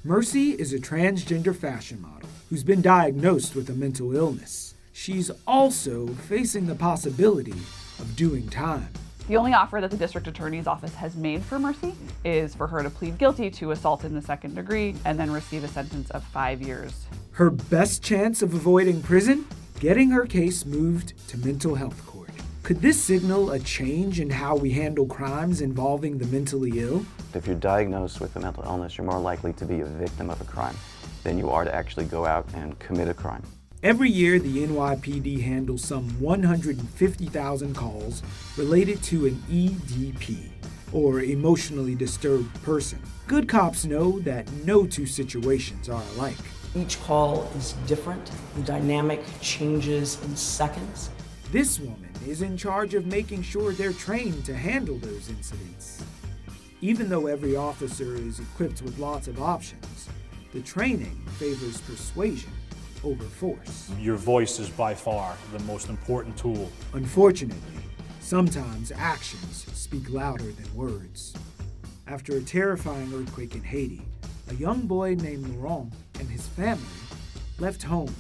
Merci is a transgender fashion model who's been diagnosed with a mental illness. She's also facing the possibility of doing time. The only offer that the district attorney's office has made for Merci is for her to plead guilty to assault in the second degree and then receive a sentence of 5 years. Her best chance of avoiding prison? Getting her case moved to mental health court. Could this signal a change in how we handle crimes involving the mentally ill? If you're diagnosed with a mental illness, you're more likely to be a victim of a crime than you are to actually go out and commit a crime. Every year, the NYPD handles some 150,000 calls related to an E.D.P, or emotionally disturbed person. Good cops know that no two situations are alike. Each call is different. The dynamic changes in seconds. This woman is in charge of making sure they're trained to handle those incidents. Even though every officer is equipped with lots of options, the training favors persuasion over force. Your voice is by far the most important tool. Unfortunately, sometimes actions speak louder than words. After a terrifying earthquake in Haiti, a young boy named Laurent and his family left home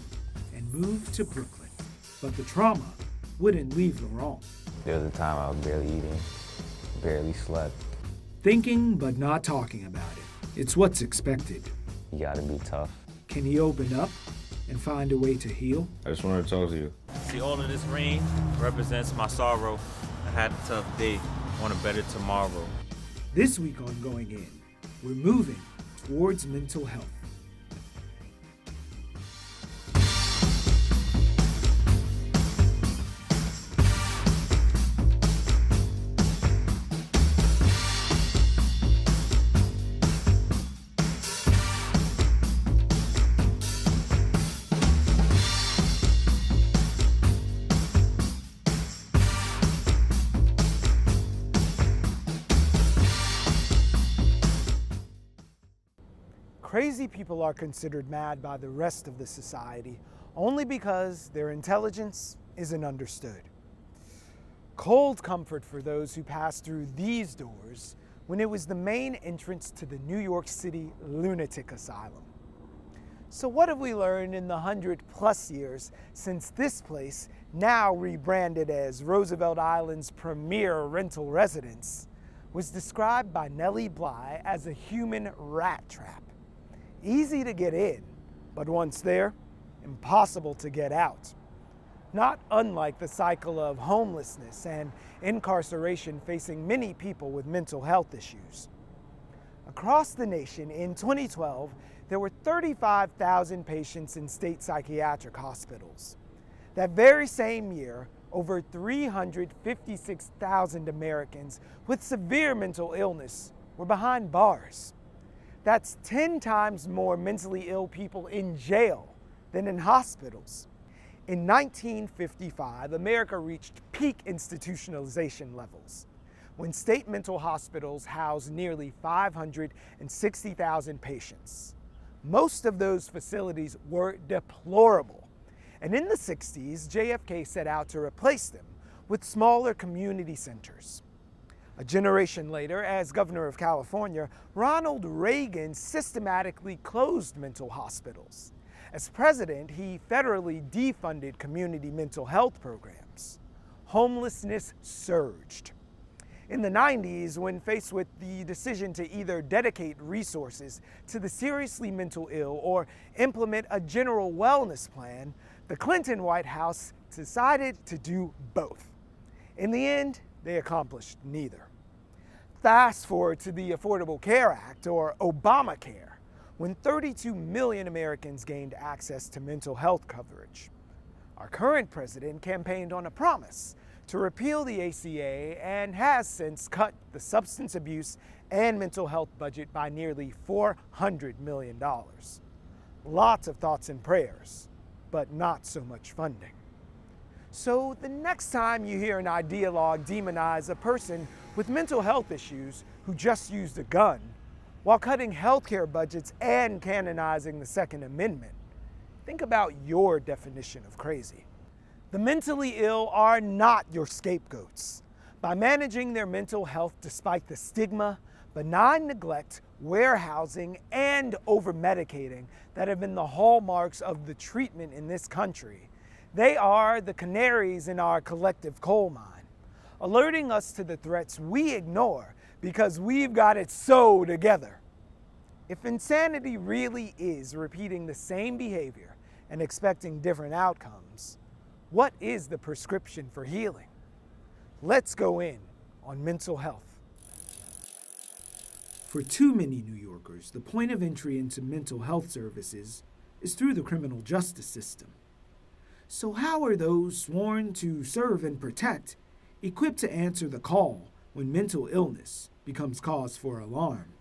and moved to Brooklyn. But the trauma wouldn't leave Laurent. There was a time I was barely eating, barely slept. Thinking but not talking about it. It's what's expected. You gotta be tough. Can he open up and find a way to heal? I just wanted to talk to you. See, all of this rain represents my sorrow. I had a tough day, want a better tomorrow. This week on Going In, we're moving towards mental health. Crazy people are considered mad by the rest of the society only because their intelligence isn't understood. Cold comfort for those who passed through these doors when it was the main entrance to the New York City lunatic asylum. So what have we learned in the 100+ years since this place, now rebranded as Roosevelt Island's premier rental residence, was described by Nellie Bly as a human rat trap? Easy to get in, but once there, impossible to get out. Not unlike the cycle of homelessness and incarceration facing many people with mental health issues. Across the nation in 2012, there were 35,000 patients in state psychiatric hospitals. That very same year, over 356,000 Americans with severe mental illness were behind bars. That's 10 times more mentally ill people in jail than in hospitals. In 1955, America reached peak institutionalization levels, when state mental hospitals housed nearly 560,000 patients. Most of those facilities were deplorable, and in the 60s, JFK set out to replace them with smaller community centers. A generation later, as governor of California, Ronald Reagan systematically closed mental hospitals. As president, he federally defunded community mental health programs. Homelessness surged. In the 90s, when faced with the decision to either dedicate resources to the seriously mental ill or implement a general wellness plan, the Clinton White House decided to do both. In the end, they accomplished neither. Fast forward to the Affordable Care Act, or Obamacare, when 32 million Americans gained access to mental health coverage. Our current president campaigned on a promise to repeal the ACA and has since cut the substance abuse and mental health budget by nearly $400 million. Lots of thoughts and prayers, but not so much funding. So the next time you hear an ideologue demonize a person with mental health issues who just used a gun, while cutting healthcare budgets and canonizing the Second Amendment, think about your definition of crazy. The mentally ill are not your scapegoats. By managing their mental health despite the stigma, benign neglect, warehousing, and over-medicating that have been the hallmarks of the treatment in this country. They are the canaries in our collective coal mine, alerting us to the threats we ignore because we've got it so together. If insanity really is repeating the same behavior and expecting different outcomes, what is the prescription for healing? Let's go in on mental health. For too many New Yorkers, the point of entry into mental health services is through the criminal justice system. So how are those sworn to serve and protect equipped to answer the call when mental illness becomes cause for alarm?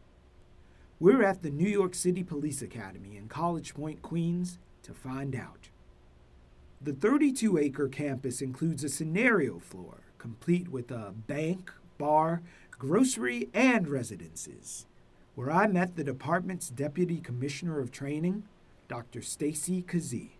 We're at the New York City Police Academy in College Point, Queens, to find out. The 32-acre campus includes a scenario floor, complete with a bank, bar, grocery, and residences, where I met the department's Deputy Commissioner of Training, Dr. Stacy KEESEE.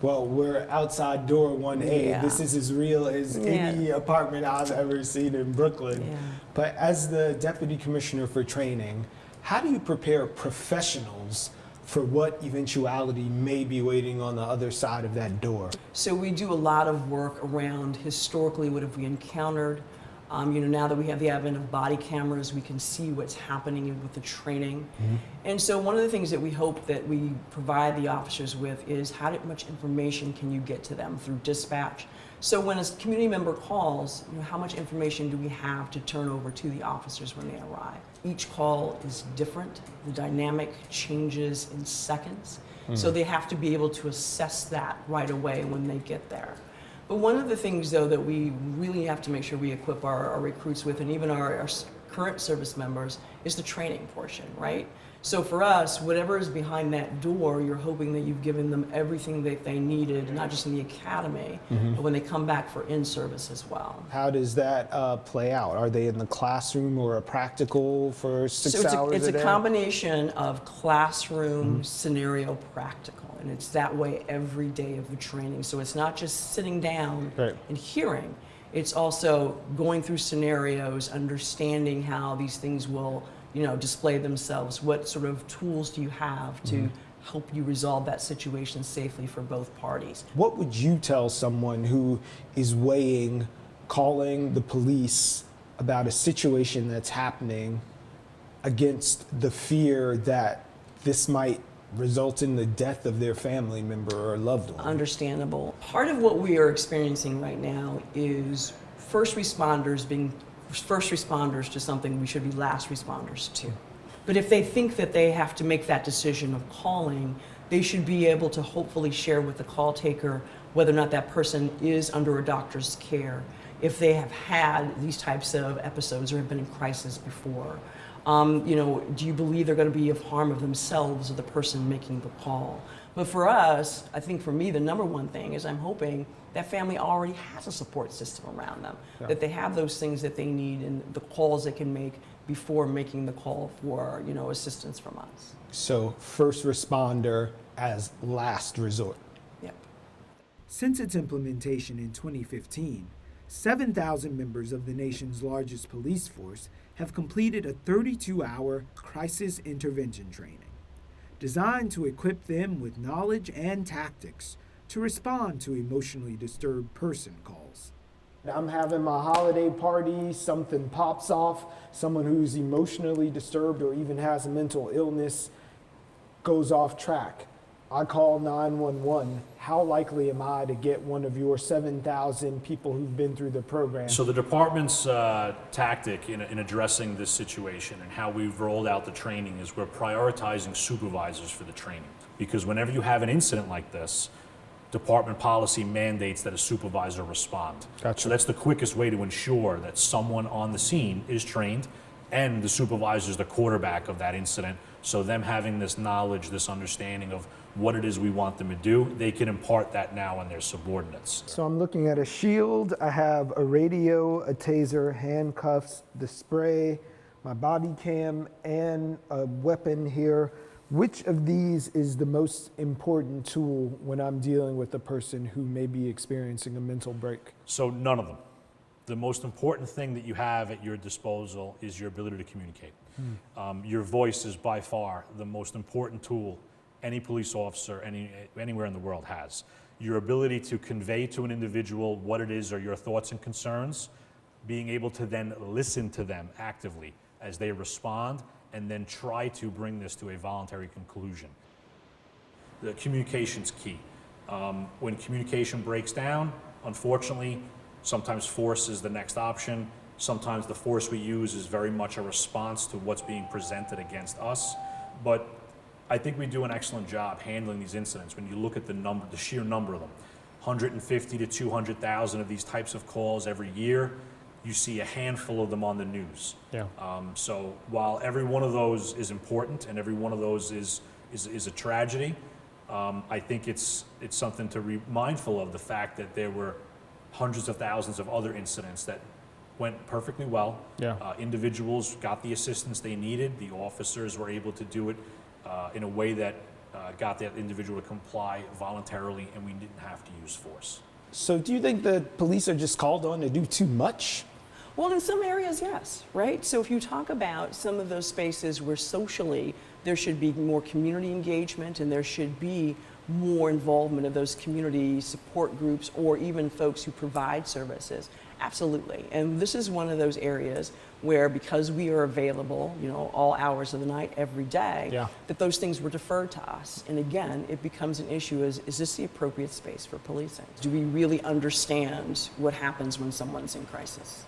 Well, we're outside door 1A. Yeah. This is as real as any apartment I've ever seen in Brooklyn. Yeah. But as the Deputy Commissioner for Training, how do you prepare professionals for what eventuality may be waiting on the other side of that door? So we do a lot of work around historically what have we encountered. Now that we have the advent of body cameras, we can see what's happening with the training. And so one of the things that we hope that we provide the officers with is how much information can you get to them through dispatch. So when a community member calls, how much information do we have to turn over to the officers when they arrive? Each call is different. The dynamic changes in seconds. So they have to be able to assess that right away when they get there. But one of the things, though, that we really have to make sure we equip our recruits with, and even our current service members, is the training portion, right? So for us, whatever is behind that door, you're hoping that you've given them everything that they needed, not just in the academy, but when they come back for in-service as well. How does that play out? Are they in the classroom or a practical for 6 hours a day? It's a combination of classroom, scenario, practical. And it's that way every day of the training. So it's not just sitting down and hearing. It's also going through scenarios, understanding how these things will, display themselves. What sort of tools do you have to help you resolve that situation safely for both parties? What would you tell someone who is weighing calling the police about a situation that's happening against the fear that this might result in the death of their family member or loved one? Understandable. Part of what we are experiencing right now is first responders being first responders to something we should be last responders to. But if they think that they have to make that decision of calling, they should be able to hopefully share with the call taker whether or not that person is under a doctor's care, if they have had these types of episodes or have been in crisis before. Do you believe they're going to be of harm of themselves or the person making the call? But for us, I think for me, the number one thing is I'm hoping that family already has a support system around them, that they have those things that they need and the calls they can make before making the call for, assistance from us. So first responder as last resort. Yep. Since its implementation in 2015, 7,000 members of the nation's largest police force have completed a 32-hour crisis intervention training, designed to equip them with knowledge and tactics to respond to emotionally disturbed person calls. I'm having my holiday party, something pops off, someone who's emotionally disturbed or even has a mental illness goes off track. I call 911. How likely am I to get one of your 7,000 people who've been through the program? So the department's tactic in addressing this situation and how we've rolled out the training is we're prioritizing supervisors for the training. Because whenever you have an incident like this, department policy mandates that a supervisor respond. Gotcha. So that's the quickest way to ensure that someone on the scene is trained and the supervisor is the quarterback of that incident. So them having this knowledge, this understanding of what it is we want them to do, they can impart that now on their subordinates. So I'm looking at a shield, I have a radio, a taser, handcuffs, the spray, my body cam, and a weapon here. Which of these is the most important tool when I'm dealing with a person who may be experiencing a mental break? So none of them. the most important thing that you have at your disposal is your ability to communicate. Your voice is by far the most important tool any police officer anywhere in the world has. Your ability to convey to an individual what it is or your thoughts and concerns, being able to then listen to them actively as they respond, and then try to bring this to a voluntary conclusion. The communication's key. When communication breaks down, unfortunately, sometimes force is the next option. Sometimes the force we use is very much a response to what's being presented against us. But I think we do an excellent job handling these incidents. When you look at the sheer number of them, 150 to 200,000 of these types of calls every year, you see a handful of them on the news. Yeah. So while every one of those is important and every one of those is a tragedy, I think it's something to be mindful of, the fact that there were hundreds of thousands of other incidents that went perfectly well. Yeah. Individuals got the assistance they needed. The officers were able to do it in a way that got that individual to comply voluntarily, and we didn't have to use force. So do you think the police are just called on to do too much? Well, in some areas, yes, right? So if you talk about some of those spaces where socially there should be more community engagement and there should be more involvement of those community support groups or even folks who provide services, absolutely. And this is one of those areas where, because we are available, you know, all hours of the night, every day, Yeah. that those things were deferred to us. And again, it becomes an issue: is this the appropriate space for policing? Do we really understand what happens when someone's in crisis?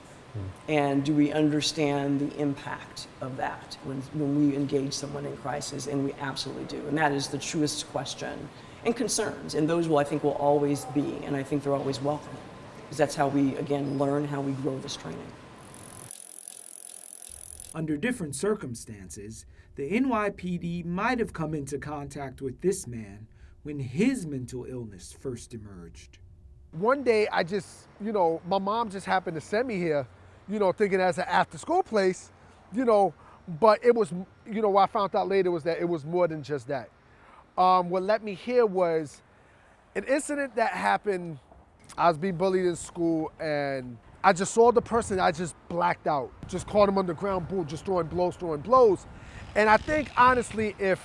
And do we understand the impact of that when we engage someone in crisis? And we absolutely do. And that is the truest question and concerns. And those I think will always be, and I think they're always welcome. Because that's how we, again, learn how we grow this training. Under different circumstances, the NYPD might have come into contact with this man when his mental illness first emerged. One day I just, my mom just happened to send me here, thinking as an after school place, but it was, what I found out later was that it was more than just that. What let me here was an incident that happened. I was being bullied in school, and I just saw the person, I just blacked out. Just caught him on the ground, boom, just throwing blows. And I think, honestly, if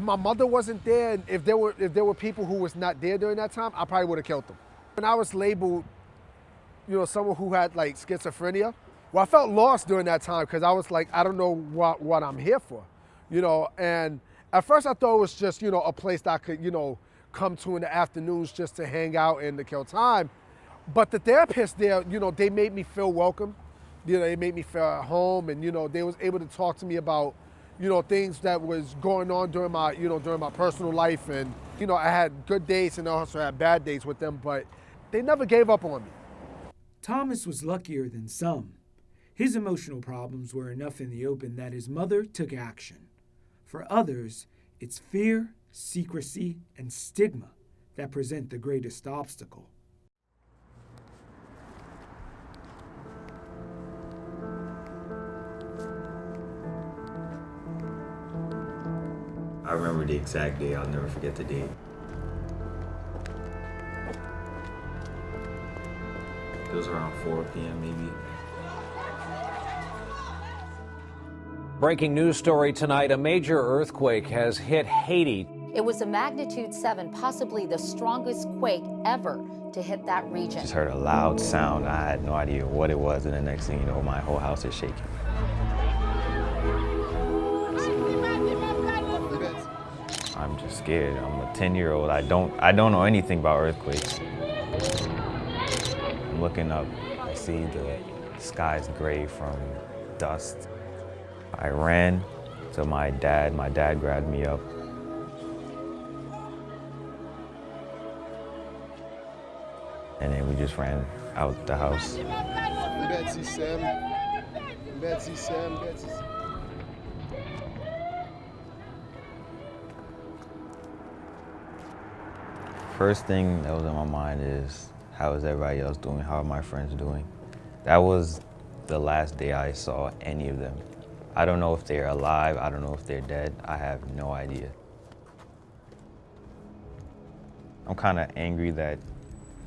my mother wasn't there, and if there were people who was not there during that time, I probably would have killed them. When I was labeled, someone who had like schizophrenia, well, I felt lost during that time, because I was like, I don't know what I'm here for, and at first I thought it was just, a place that I could, come to in the afternoons just to hang out and to kill time. But the therapists there, they made me feel welcome. They made me feel at home, and, they was able to talk to me about, things that was going on during my personal life. And, I had good days and I also had bad days with them, but they never gave up on me. Thomas was luckier than some. His emotional problems were enough in the open that his mother took action. For others, it's fear, secrecy, and stigma that present the greatest obstacle. I remember the exact day. I'll never forget the date. It was around 4 p.m. maybe. Breaking news story tonight, a major earthquake has hit Haiti. It was a magnitude 7, possibly the strongest quake ever to hit that region. Just heard a loud sound. I had no idea what it was, and the next thing you know, my whole house is shaking. I'm just scared. I'm a 10-year-old. I don't know anything about earthquakes. I'm looking up. I see the sky's gray from dust. I ran to my dad. My dad grabbed me up. And then we just ran out the house. First thing that was on my mind is, how is everybody else doing? How are my friends doing? That was the last day I saw any of them. I don't know if they're alive. I don't know if they're dead. I have no idea. I'm kind of angry that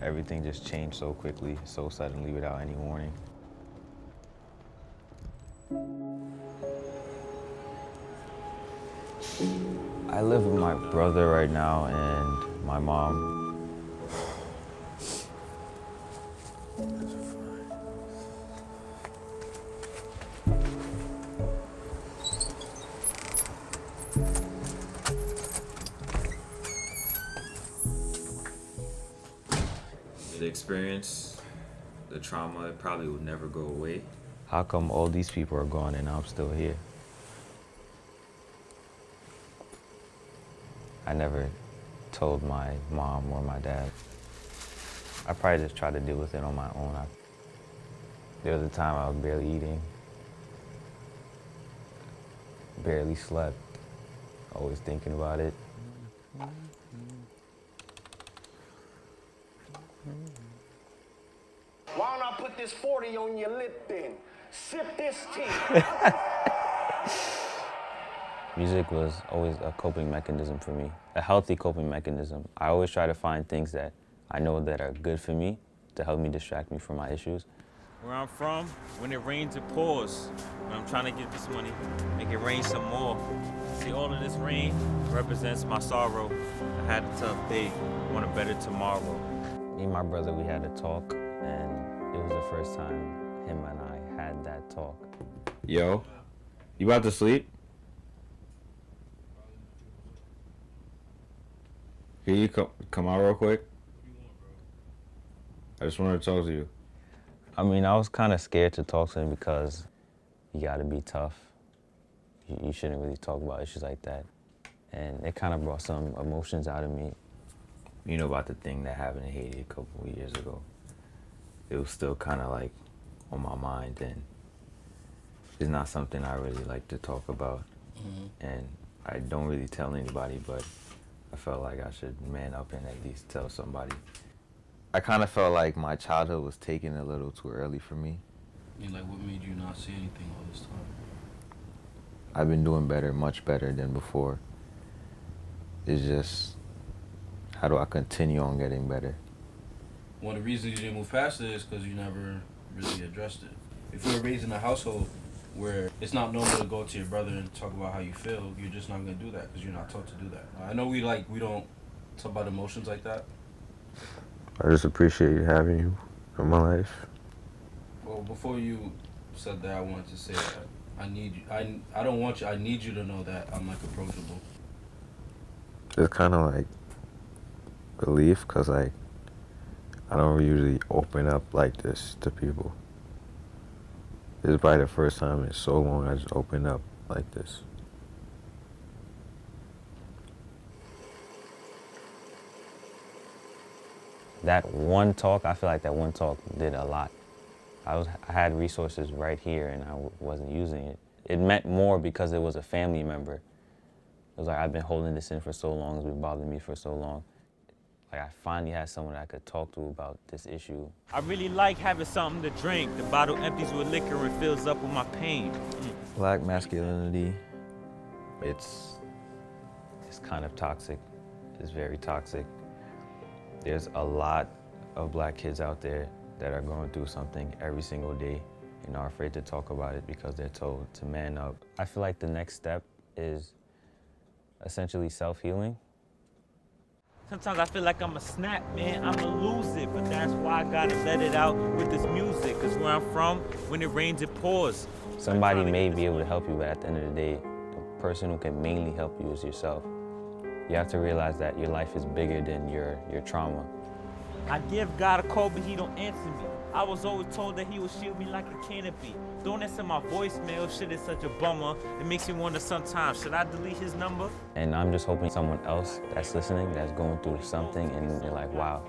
Everything just changed so quickly, so suddenly, without any warning. I live with my brother right now and my mom. The experience, the trauma, it probably would never go away. How come all these people are gone and I'm still here? I never told my mom or my dad. I probably just tried to deal with it on my own. There was a time I was barely eating, barely slept, always thinking about it. Why don't I put this 40 on your lip then? Sip this tea. Music was always a coping mechanism for me, a healthy coping mechanism. I always try to find things that I know that are good for me to help me distract me from my issues. Where I'm from, when it rains, it pours. When I'm trying to get this money, make it rain some more. See, all of this rain represents my sorrow. I had a tough day, want a better tomorrow. Me and my brother, we had a talk, and it was the first time him and I had that talk. Yo, you about to sleep? Here you come out real quick. I just wanted to talk to you. I mean, I was kind of scared to talk to him because you gotta be tough. You shouldn't really talk about issues like that. And it kind of brought some emotions out of me. You know about the thing that happened in Haiti a couple of years ago. It was still kind of like on my mind, and it's not something I really like to talk about. And I don't really tell anybody, but I felt like I should man up and at least tell somebody. I kind of felt like my childhood was taken a little too early for me. Yeah, like what made you not say anything all this time? I've been doing better, much better than before. It's just, how do I continue on getting better? One of the reasons you didn't move past it is because you never really addressed it. If you were raised in a household where it's not normal to go to your brother and talk about how you feel, you're just not going to do that because you're not taught to do that. I know we don't talk about emotions like that. I just appreciate having you in my life. Well, before you said that, I wanted to say that I need you. I don't want you. I need you to know that I'm like approachable. It's kind of like relief, because like I don't usually open up like this to people. This is probably the first time in so long I just opened up like this. That one talk, I feel like that one talk did a lot. I had resources right here and I wasn't using it. It meant more because it was a family member. It was like, I've been holding this in for so long, it's been bothering me for so long. Like, I finally had someone I could talk to about this issue. I really like having something to drink. The bottle empties with liquor and fills up with my pain. Black masculinity, it's kind of toxic. It's very toxic. There's a lot of black kids out there that are going through something every single day and are afraid to talk about it because they're told to man up. I feel like the next step is essentially self-healing. Sometimes I feel like I'm a snap, man. I'ma lose it, but that's why I gotta let it out with this music. Cause where I'm from, when it rains, it pours. Somebody may be able to help you, but at the end of the day, the person who can mainly help you is yourself. You have to realize that your life is bigger than your trauma. I give God a call, but he don't answer me. I was always told that he would shield me like a canopy. Don't answer my voicemail, shit is such a bummer. It makes me wonder sometimes, should I delete his number? And I'm just hoping someone else that's listening, that's going through something, and they're like, wow,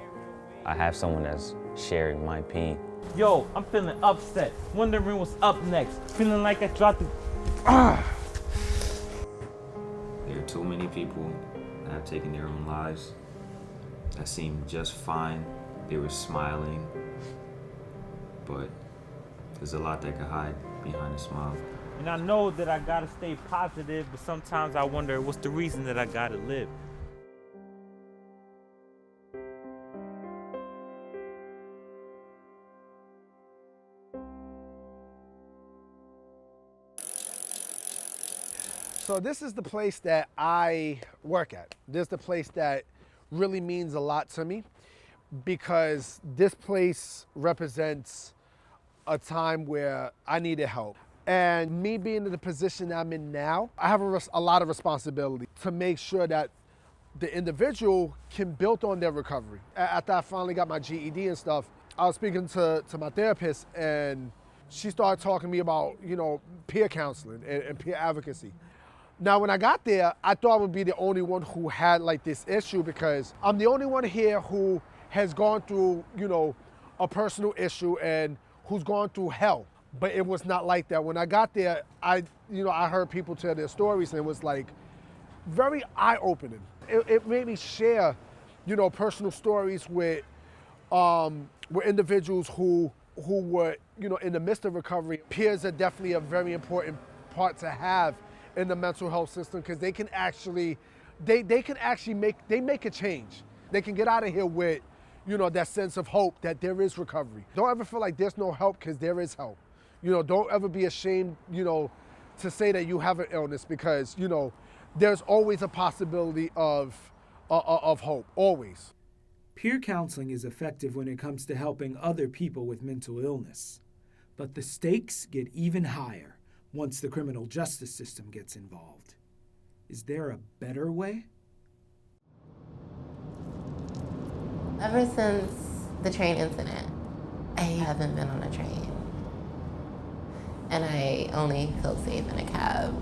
I have someone that's sharing my pain. Yo, I'm feeling upset, wondering what's up next, feeling like I dropped the... There are too many people that have taken their own lives that seemed just fine. They were smiling, but there's a lot that could hide behind a smile. And I know that I gotta stay positive, but sometimes I wonder what's the reason that I gotta live. So this is the place that I work at. This is the place that really means a lot to me because this place represents a time where I needed help. And me being in the position I'm in now, I have a lot of responsibility to make sure that the individual can build on their recovery. After I finally got my GED and stuff, I was speaking to my therapist and she started talking to me about, peer counseling and peer advocacy. Now, when I got there, I thought I would be the only one who had like this issue because I'm the only one here who has gone through, a personal issue and who's gone through hell. But it was not like that. When I got there, I heard people tell their stories and it was like very eye-opening. It made me share, personal stories with individuals who were, in the midst of recovery. Peers are definitely a very important part to have in the mental health system because they can actually, make a change. They can get out of here with, that sense of hope that there is recovery. Don't ever feel like there's no help because there is help. Don't ever be ashamed, to say that you have an illness because, there's always a possibility of hope, always. Peer counseling is effective when it comes to helping other people with mental illness. But the stakes get even higher once the criminal justice system gets involved. Is there a better way? Ever since the train incident, I haven't been on a train. And I only feel safe in a cab.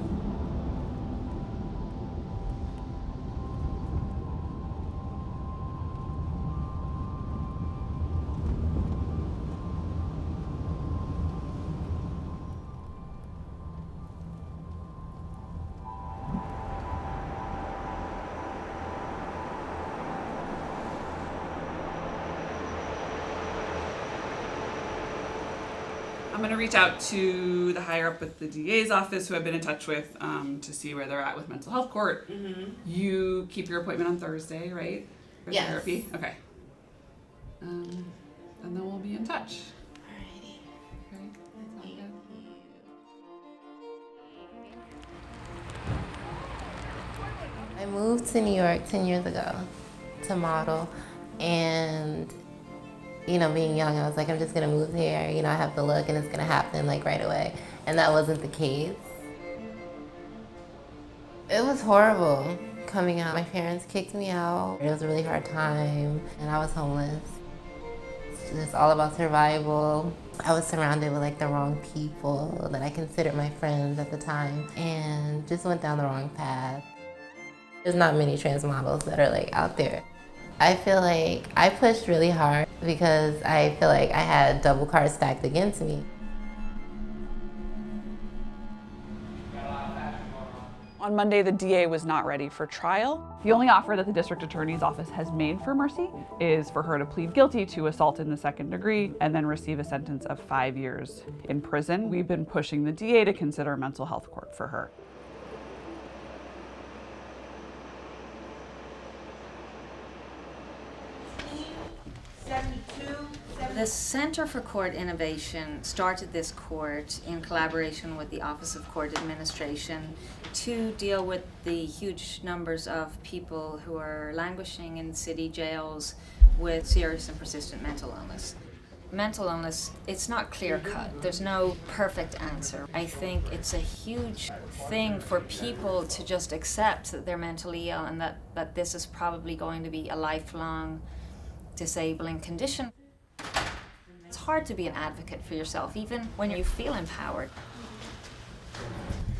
I'm going to reach out to the higher up at the DA's office who I've been in touch with to see where they're at with mental health court. Mm-hmm. You keep your appointment on Thursday, right? For Yes. therapy? Okay. And then we'll be in touch. Alrighty. Okay. Thank you. I moved to New York 10 years ago to model, and being young, I was like, I'm just gonna move here, I have the look and it's gonna happen like right away. And that wasn't the case. It was horrible coming out. My parents kicked me out. It was a really hard time and I was homeless. It's just all about survival. I was surrounded with like the wrong people that I considered my friends at the time and just went down the wrong path. There's not many trans models that are like out there. I feel like I pushed really hard because I feel like I had double cards stacked against me. On Monday, the DA was not ready for trial. The only offer that the district attorney's office has made for Merci is for her to plead guilty to assault in the second degree and then receive a sentence of 5 years in prison. We've been pushing the DA to consider mental health court for her. The Center for Court Innovation started this court in collaboration with the Office of Court Administration to deal with the huge numbers of people who are languishing in city jails with serious and persistent mental illness. Mental illness, it's not clear-cut. There's no perfect answer. I think it's a huge thing for people to just accept that they're mentally ill and that this is probably going to be a lifelong disabling condition. It's hard to be an advocate for yourself, even when you feel empowered.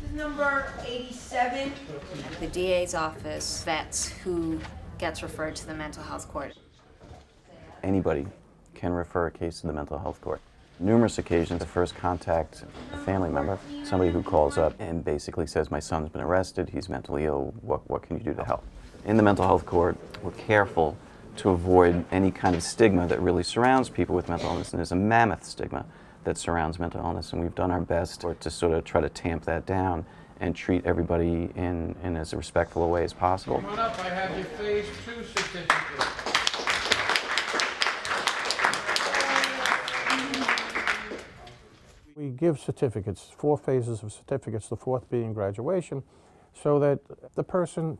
This is number 87. The DA's office vets who gets referred to the mental health court. Anybody can refer a case to the mental health court. Numerous occasions, the first contact a family member, somebody who calls up and basically says, my son's been arrested, he's mentally ill, what can you do to help? In the mental health court, we're careful to avoid any kind of stigma that really surrounds people with mental illness, and there's a mammoth stigma that surrounds mental illness, and we've done our best to sort of try to tamp that down and treat everybody in as respectful a way as possible. Come on up, I have your phase 2 certificate. We give certificates, 4 phases of certificates, the 4th being graduation. so that the person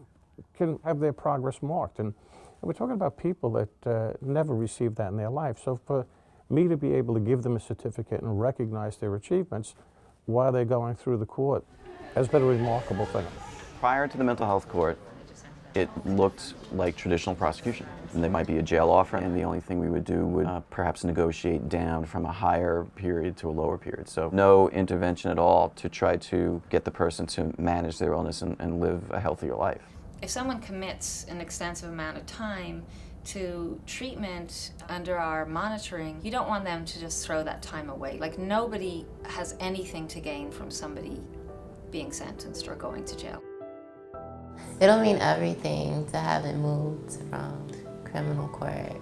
can have their progress marked. And we're talking about people that never received that in their life. So for me to be able to give them a certificate and recognize their achievements while they're going through the court has been a remarkable thing. Prior to the mental health court, it looked like traditional prosecution. And there might be a jail offer, and the only thing we would do would perhaps negotiate down from a higher period to a lower period. So no intervention at all to try to get the person to manage their illness and live a healthier life. If someone commits an extensive amount of time to treatment under our monitoring, you don't want them to just throw that time away. Like, nobody has anything to gain from somebody being sentenced or going to jail. It'll mean everything to have it moved from criminal court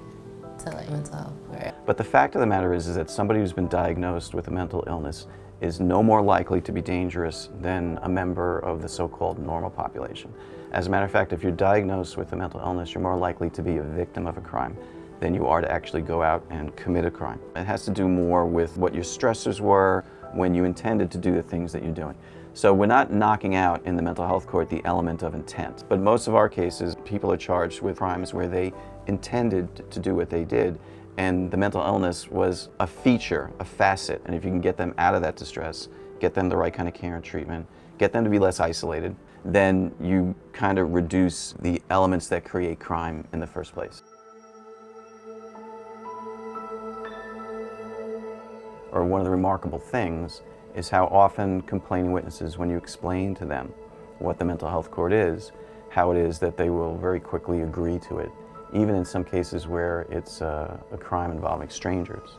to like mental health court. But the fact of the matter is that somebody who's been diagnosed with a mental illness is no more likely to be dangerous than a member of the so-called normal population. As a matter of fact, if you're diagnosed with a mental illness, you're more likely to be a victim of a crime than you are to actually go out and commit a crime. It has to do more with what your stressors were when you intended to do the things that you're doing. So we're not knocking out in the mental health court the element of intent. But most of our cases, people are charged with crimes where they intended to do what they did, and the mental illness was a feature, a facet. And if you can get them out of that distress, get them the right kind of care and treatment, get them to be less isolated, then you kind of reduce the elements that create crime in the first place. Or one of the remarkable things is how often complaining witnesses, when you explain to them what the mental health court is, how it is that they will very quickly agree to it, even in some cases where it's a crime involving strangers,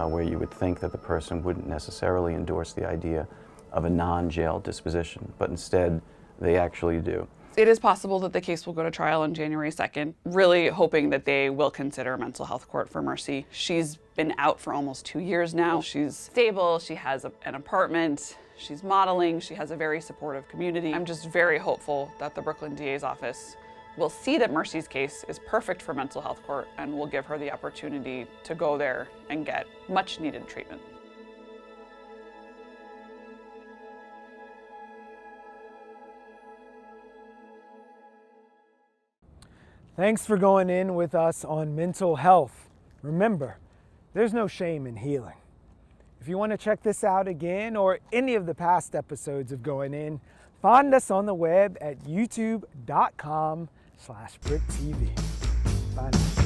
where you would think that the person wouldn't necessarily endorse the idea of a non-jail disposition, but instead they actually do. It is possible that the case will go to trial on January 2nd, really hoping that they will consider mental health court for Merci. She's been out for almost 2 years now. She's stable, she has an apartment, she's modeling, she has a very supportive community. I'm just very hopeful that the Brooklyn DA's office will see that Mercy's case is perfect for mental health court and will give her the opportunity to go there and get much needed treatment. Thanks for going in with us on mental health. Remember, there's no shame in healing. If you want to check this out again or any of the past episodes of Going In, find us on the web at youtube.com/BRIC TV. Bye now.